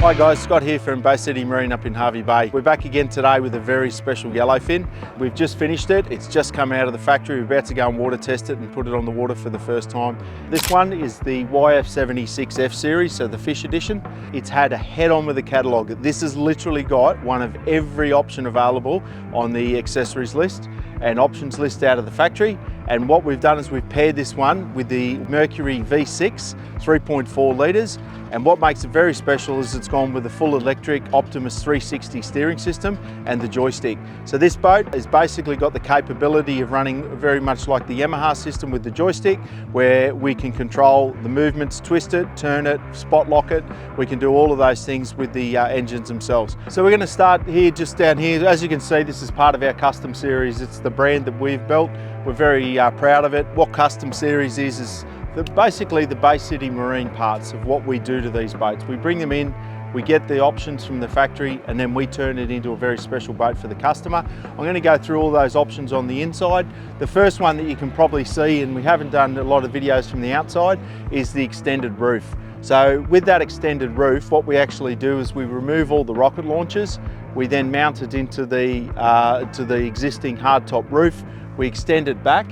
Hi guys, Scott here from Bay City Marine up in Hervey Bay. We're back again today with a very special yellowfin. We've just finished it. It's just come out of the factory. We're about to go and water test it and put it on the water for the first time. This one is the YF76 F series, so the fish edition. It's had a head-on with the catalogue. This has literally got one of every option available on the accessories list and options list out of the factory. And what we've done is we've paired this one with the Mercury V6, 3.4 litres. And what makes it very special is it's gone with the full electric Optimus 360 steering system and the joystick. So this boat has basically got the capability of running very much like the Yamaha system with the joystick, where we can control the movements, twist it, turn it, spot lock it. We can do all of those things with the engines themselves. So we're going to start here, just down here. As you can see, this is part of our custom series. It's the brand that we've built. We're very proud of it. What custom series is basically the Bay City Marine parts of what we do to these boats. We bring them in, we get the options from the factory, and then we turn it into a very special boat for the customer. I'm going to go through all those options on the inside. The first one that you can probably see, and we haven't done a lot of videos from the outside, is the extended roof. So with that extended roof, what we actually do is we remove all the rocket launchers. We then mount it into the existing hardtop roof. We extend it back.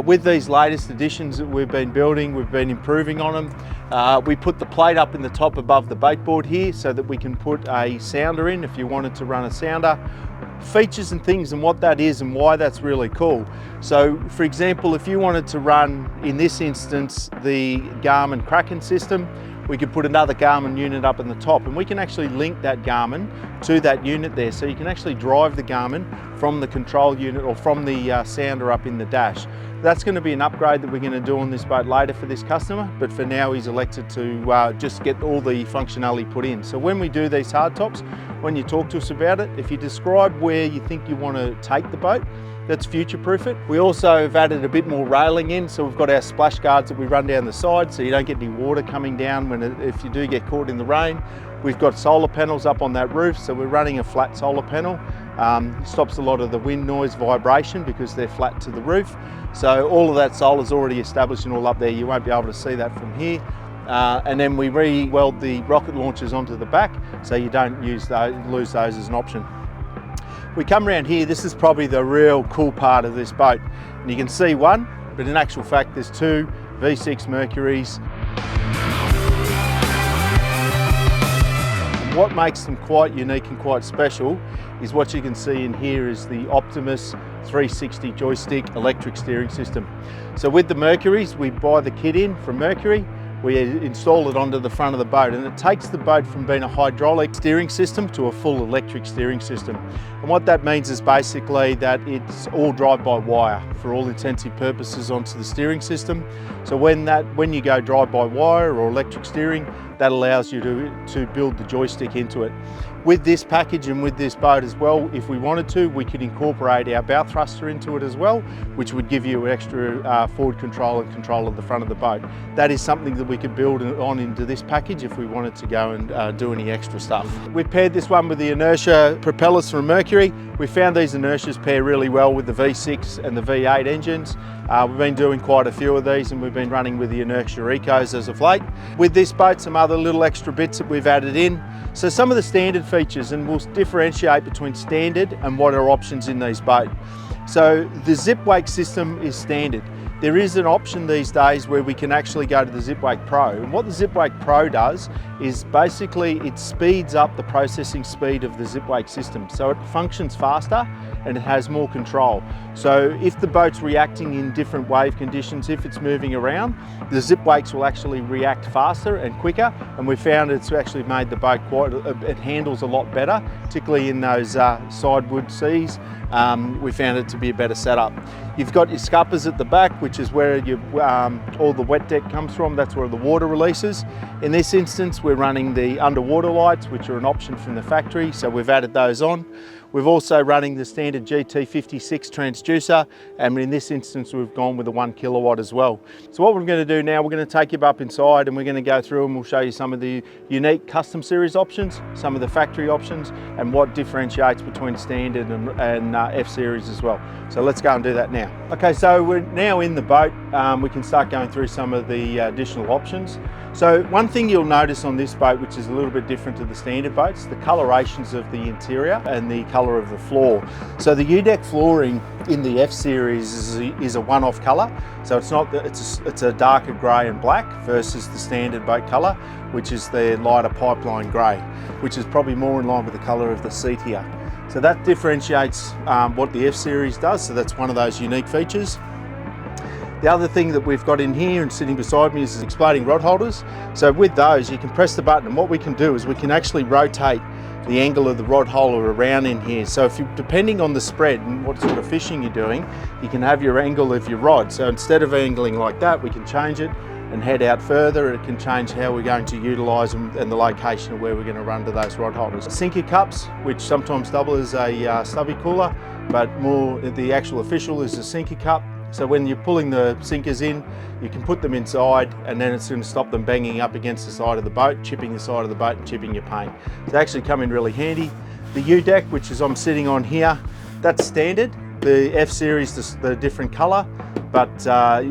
With these latest additions that we've been building, we've been improving on them. We put the plate up in the top above the bait board here so that we can put a sounder in if you wanted to run a sounder. Features and things and what that is and why that's really cool. So for example, if you wanted to run, in this instance, the Garmin Kraken system, we could put another Garmin unit up in the top, and we can actually link that Garmin to that unit there. So you can actually drive the Garmin from the control unit or from the sounder up in the dash. That's going to be an upgrade that we're going to do on this boat later for this customer, but for now he's elected to just get all the functionality put in. So when we do these hardtops, when you talk to us about it, if you describe where you think you want to take the boat, that's future-proof it. We also have added a bit more railing in, so we've got our splash guards that we run down the side so you don't get any water coming down if you do get caught in the rain. We've got solar panels up on that roof, so we're running a flat solar panel. Stops a lot of the wind noise vibration because they're flat to the roof. So all of that solar is already established and all up there. You won't be able to see that from here. And then we re-weld the rocket launchers onto the back so you don't lose those as an option. We come around here, this is probably the real cool part of this boat. And you can see one, but in actual fact there's two V6 Mercurys. And what makes them quite unique and quite special is what you can see in here is the Optimus 360 joystick electric steering system. So with the Mercurys, we buy the kit in from Mercury, we install it onto the front of the boat, and it takes the boat from being a hydraulic steering system to a full electric steering system. And what that means is basically that it's all drive-by-wire for all intensive purposes onto the steering system. So when you go drive-by-wire or electric steering, that allows you to build the joystick into it. With this package and with this boat as well, if we wanted to, we could incorporate our bow thruster into it as well, which would give you extra forward control and control of the front of the boat. That is something that we could build on into this package if we wanted to go and do any extra stuff. We paired this one with the inertia propellers from Mercury. We found these inertias pair really well with the V6 and the V8 engines. We've been doing quite a few of these and we've been running with the inertia ecos as of late. With this boat, some other little extra bits that we've added in. So some of the standard features, and we'll differentiate between standard and what are options in these boats. So the zip wake system is standard. There is an option these days where we can actually go to the Zip Wake Pro. And what the Zip Wake Pro does is basically it speeds up the processing speed of the Zip Wake system. So it functions faster and it has more control. So if the boat's reacting in different wave conditions, if it's moving around, the Zip Wakes will actually react faster and quicker. And we found it's actually made the boat it handles a lot better, particularly in those sideward seas. We found it to be a better setup. You've got your scuppers at the back, which is where all the wet deck comes from. That's where the water releases. In this instance, we're running the underwater lights, which are an option from the factory, so we've added those on. We're also running the standard GT56 transducer, and in this instance we've gone with a 1 kilowatt as well. So what we're going to do now, we're going to take you up inside and we're going to go through and we'll show you some of the unique custom series options, some of the factory options, and what differentiates between standard and F series as well. So let's go and do that now. Okay, so we're now in the boat. We can start going through some of the additional options. So one thing you'll notice on this boat, which is a little bit different to the standard boats, the colorations of the interior and the color of the floor. So the U-deck flooring in the F series is a one-off color. So it's a darker gray and black versus the standard boat color, which is the lighter pipeline gray, which is probably more in line with the color of the seat here. So that differentiates what the F series does. So that's one of those unique features. The other thing that we've got in here and sitting beside me is exploding rod holders. So with those, you can press the button, and what we can do is we can actually rotate the angle of the rod holder around in here. So if you, depending on the spread and what sort of fishing you're doing, you can have your angle of your rod. So instead of angling like that, we can change it and head out further. It can change how we're going to utilise them and the location of where we're going to run to those rod holders. Sinker cups, which sometimes double as a stubby cooler, but more the actual official is a sinker cup. So when you're pulling the sinkers in, you can put them inside and then it's going to stop them banging up against the side of the boat, chipping the side of the boat and chipping your paint. They actually come in really handy. The U-deck, which is I'm sitting on here, that's standard. The F series, the different colour, but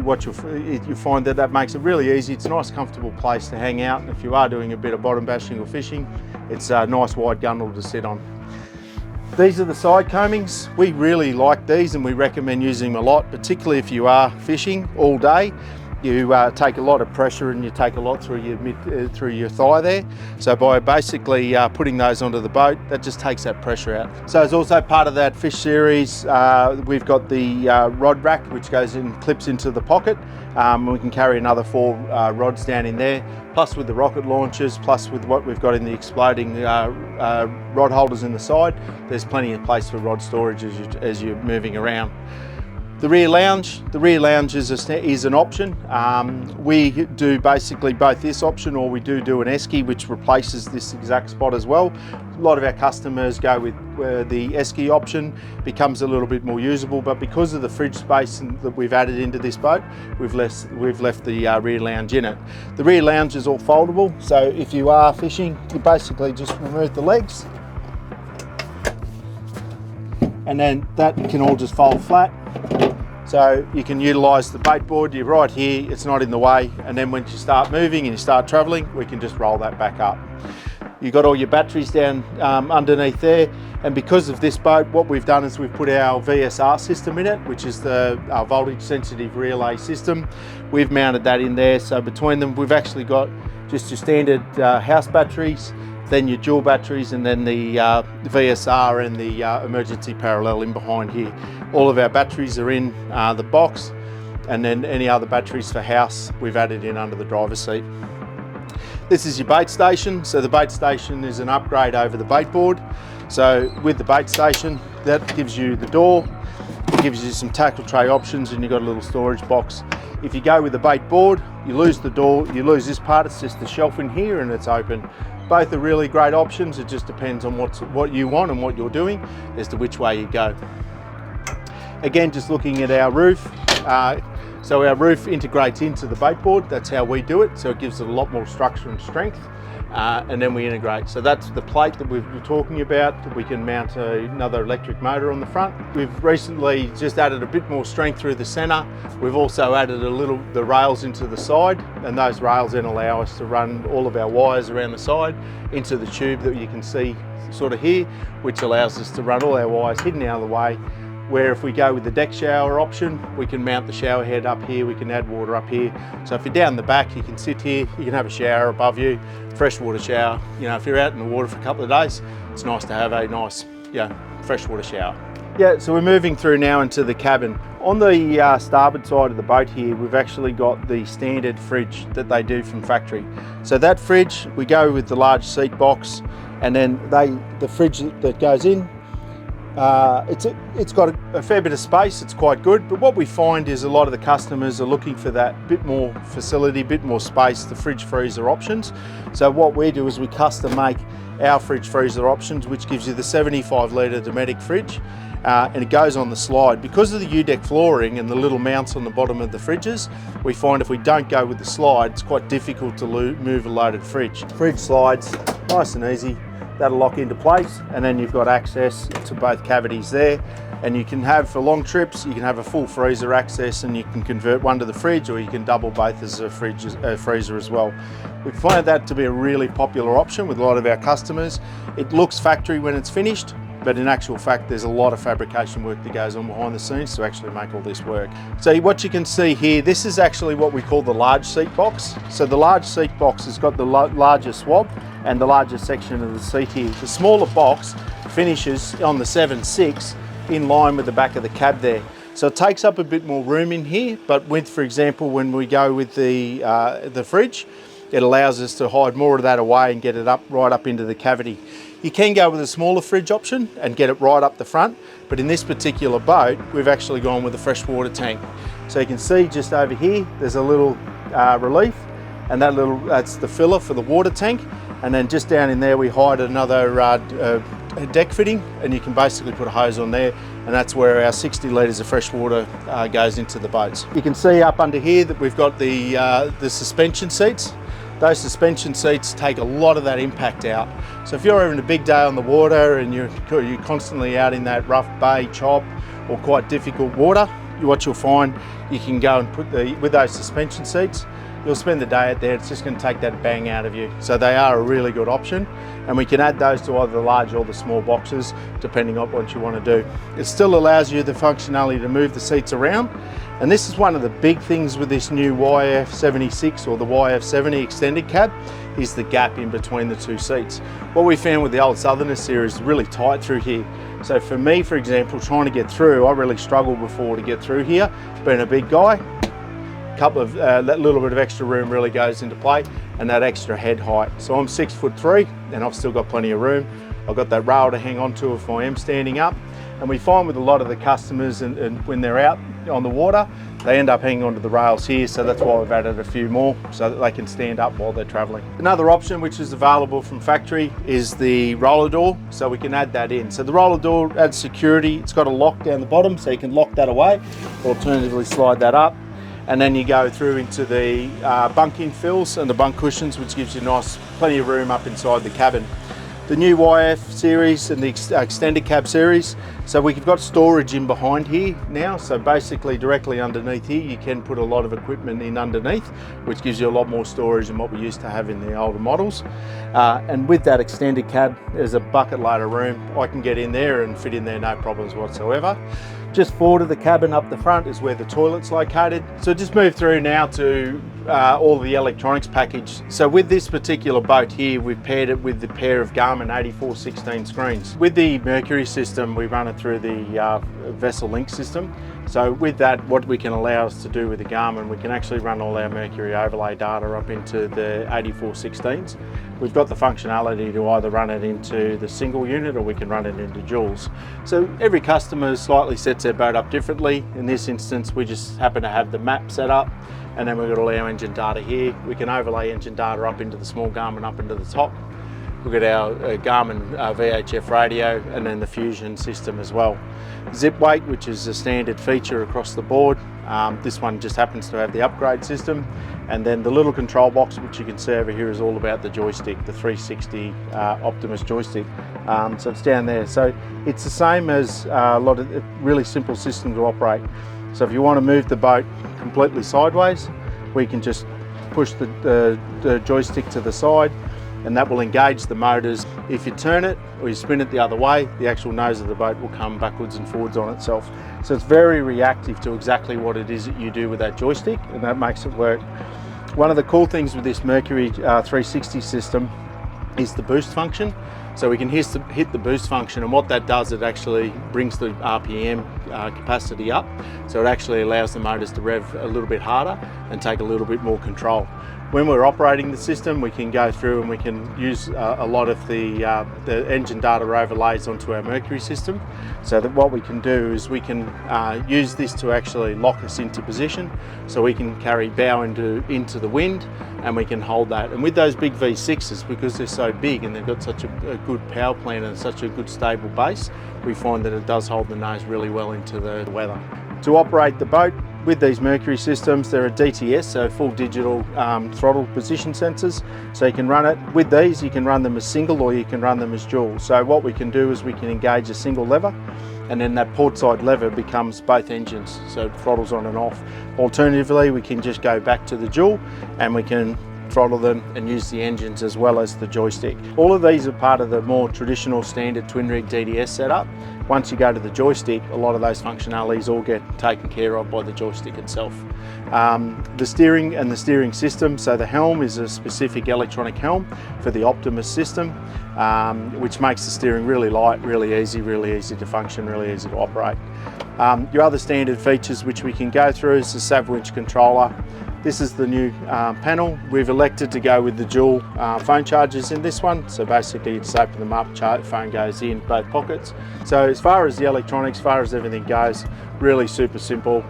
what you'll find that makes it really easy. It's a nice comfortable place to hang out. If you are doing a bit of bottom bashing or fishing, it's a nice wide gunnel to sit on. These are the side combings. We really like these and we recommend using them a lot, particularly if you are fishing all day. You take a lot of pressure and you take a lot through your thigh there. So by basically putting those onto the boat, that just takes that pressure out. So as also part of that fish series, we've got the rod rack, which goes in, clips into the pocket. We can carry another 4 rods down in there, plus with the rocket launchers, plus with what we've got in the exploding rod holders in the side, there's plenty of place for rod storage as you're moving around. The rear lounge is an option. We do basically both this option, or we do an esky which replaces this exact spot as well. A lot of our customers go with the esky option, becomes a little bit more usable, but because of the fridge space that we've added into this boat, we've left the rear lounge in it. The rear lounge is all foldable, so if you are fishing, you basically just remove the legs, and then that can all just fold flat. So you can utilise the bait board, you're right here, it's not in the way, and then when you start moving and you start travelling, we can just roll that back up. You've got all your batteries down underneath there, and because of this boat, what we've done is we've put our VSR system in it, which is our voltage sensitive relay system. We've mounted that in there, so between them we've actually got just your standard house batteries, then your dual batteries, and then the VSR and the emergency parallel in behind here. All of our batteries are in the box, and then any other batteries for house we've added in under the driver's seat. This is your bait station. So the bait station is an upgrade over the bait board. So with the bait station, that gives you the door, it gives you some tackle tray options, and you've got a little storage box. If you go with the bait board, you lose the door, you lose this part, it's just the shelf in here and it's open. Both are really great options. It just depends on what you want and what you're doing as to which way you go. Again, just looking at our roof. So our roof integrates into the bait board. That's how we do it. So it gives it a lot more structure and strength. And then we integrate. So that's the plate that we were talking about. We can mount another electric motor on the front. We've recently just added a bit more strength through the center. We've also added the rails into the side, and those rails then allow us to run all of our wires around the side into the tube that you can see sort of here, which allows us to run all our wires hidden out of the way. Where if we go with the deck shower option, we can mount the shower head up here, we can add water up here. So if you're down the back, you can sit here, you can have a shower above you, freshwater shower. You know, if you're out in the water for a couple of days, it's nice to have a nice, freshwater shower. Yeah, so we're moving through now into the cabin. On the starboard side of the boat here, we've actually got the standard fridge that they do from factory. So that fridge, we go with the large seat box, and then the fridge that goes in, It's got a fair bit of space, it's quite good, but what we find is a lot of the customers are looking for that bit more facility, bit more space, the fridge freezer options. So what we do is we custom make our fridge freezer options, which gives you the 75 litre Dometic fridge, and it goes on the slide. Because of the U-deck flooring and the little mounts on the bottom of the fridges, we find if we don't go with the slide, it's quite difficult to move a loaded fridge. Fridge slides, nice and easy. That'll lock into place, and then you've got access to both cavities there. And you can have, for long trips, you can have a full freezer access, and you can convert one to the fridge, or you can double both as a freezer as well. We find that to be a really popular option with a lot of our customers. It looks factory when it's finished, but in actual fact, there's a lot of fabrication work that goes on behind the scenes to actually make all this work. So what you can see here, this is actually what we call the large seat box. So the large seat box has got the larger swab and the larger section of the seat here. The smaller box finishes on the 7.6 in line with the back of the cab there. So it takes up a bit more room in here, but with, for example, when we go with the fridge, it allows us to hide more of that away and get it up right up into the cavity. You can go with a smaller fridge option and get it right up the front, but in this particular boat, we've actually gone with a freshwater tank. So you can see just over here, there's a little relief, and that's the filler for the water tank. And then just down in there, we hide another deck fitting, and you can basically put a hose on there, and that's where our 60 litres of fresh water goes into the boats. You can see up under here that we've got the suspension seats. Those suspension seats take a lot of that impact out. So if you're having a big day on the water and you're constantly out in that rough bay, chop, or quite difficult water, what you'll find, you can go and put with those suspension seats, you'll spend the day out there, it's just going to take that bang out of you. So they are a really good option, and we can add those to either the large or the small boxes, depending on what you want to do. It still allows you the functionality to move the seats around, and this is one of the big things with this new YF76 or the YF70 extended cab, is the gap in between the two seats. What we found with the old Southerner series is really tight through here. So for me, for example, trying to get through, I really struggled before to get through here, being a big guy. That little bit of extra room really goes into play, and that extra head height. So I'm 6'3", and I've still got plenty of room. I've got that rail to hang on to if I am standing up. And we find with a lot of the customers, and when they're out on the water, they end up hanging onto the rails here, so that's why we've added a few more so that they can stand up while they're traveling. Another option which is available from factory is the roller door, so we can add that in. So the roller door adds security. It's got a lock down the bottom, so you can lock that away, or alternatively slide that up. And then you go through into the bunk-in fills and the bunk cushions, which gives you plenty of room up inside the cabin. The new YF series and the extended cab series, so we've got storage in behind here now, so basically directly underneath here you can put a lot of equipment in underneath, which gives you a lot more storage than what we used to have in the older models. And with that extended cab, there's a bucket load of room. I can get in there and fit in there no problems whatsoever. Just forward of the cabin up the front is where the toilet's located. So just move through now to all the electronics package. So with this particular boat here, we've paired it with the pair of Garmin 8416 screens. With the Mercury system, we run it through the Vessel Link system. So with that, what we can allow us to do with the Garmin, we can actually run all our Mercury overlay data up into the 8416s. We've got the functionality to either run it into the single unit, or we can run it into duals. So every customer slightly sets their boat up differently. In this instance, we just happen to have the map set up, and then we've got all our engine data here. We can overlay engine data up into the small Garmin up into the top. We've got our Garmin VHF radio, and then the Fusion system as well. Zip weight, which is a standard feature across the board. This one just happens to have the upgrade system. And then the little control box, which you can see over here, is all about the joystick, the 360 Optimus joystick. So it's down there. So it's the same as a lot of really simple system to operate. So if you want to move the boat completely sideways, we can just push the joystick to the side, and that will engage the motors. If you turn it or you spin it the other way, the actual nose of the boat will come backwards and forwards on itself. So it's very reactive to exactly what it is that you do with that joystick, and that makes it work. One of the cool things with this Mercury 360 system is the boost function. So we can hit the boost function, and what that does, it actually brings the RPM capacity up. So it actually allows the motors to rev a little bit harder and take a little bit more control. When we're operating the system, we can go through and we can use a lot of the engine data overlays onto our Mercury system. So that what we can do is we can use this to actually lock us into position, so we can carry bow into the wind, and we can hold that. And with those big V6s, because they're so big and they've got such a good power plant and such a good stable base, we find that it does hold the nose really well into the weather. To operate the boat with these Mercury systems, they're a DTS, so full digital throttle position sensors. So you can run it with these, you can run them as single or you can run them as dual. So what we can do is we can engage a single lever, and then that port side lever becomes both engines, so it throttles on and off. Alternatively, we can just go back to the dual and we can throttle them and use the engines as well as the joystick. All of these are part of the more traditional standard twin rig DDS setup. Once you go to the joystick, a lot of those functionalities all get taken care of by the joystick itself. The steering and the steering system, so the helm is a specific electronic helm for the Optimus system, which makes the steering really light, really easy to function, really easy to operate. Your other standard features which we can go through is the sav winch controller. This is the new panel. We've elected to go with the dual phone chargers in this one. So basically you just open them up, phone goes in both pockets. So as far as the electronics, as far as everything goes, really super simple.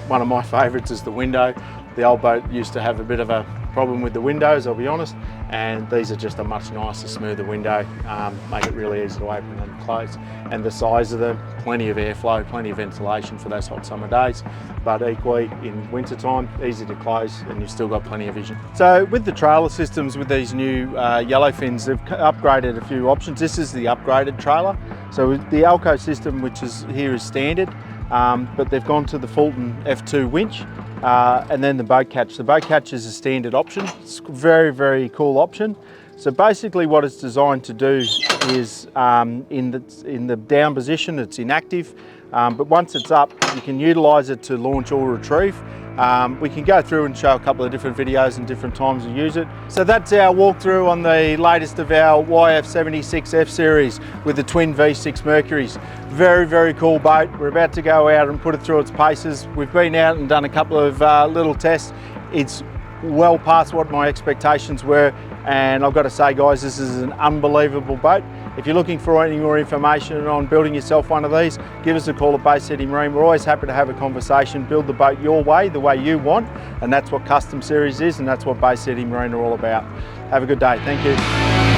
One of my favourites is the window. The old boat used to have a bit of a problem with the windows, I'll be honest, and these are just a much nicer, smoother window, make it really easy to open and close. And the size of them, plenty of airflow, plenty of ventilation for those hot summer days, but equally in winter time, easy to close and you've still got plenty of vision. So with the trailer systems, with these new Yellowfins, they've upgraded a few options. This is the upgraded trailer. So the Alco system, which is here, is standard, but they've gone to the Fulton F2 winch. And then the boat catch. The boat catch is a standard option. It's a very, very cool option. So basically what it's designed to do is in the down position, it's inactive, but once it's up, you can utilise it to launch or retrieve. We can go through and show a couple of different videos and different times to use it. So that's our walkthrough on the latest of our YF76 F series with the twin V6 Mercuries. Very, very cool boat. We're about to go out and put it through its paces. We've been out and done a couple of little tests. It's well past what my expectations were, and I've got to say, guys, this is an unbelievable boat. If you're looking for any more information on building yourself one of these, give us a call at Bay City Marine. We're always happy to have a conversation, build the boat your way, the way you want, and that's what Custom Series is, and that's what Bay City Marine are all about. Have a good day. Thank you.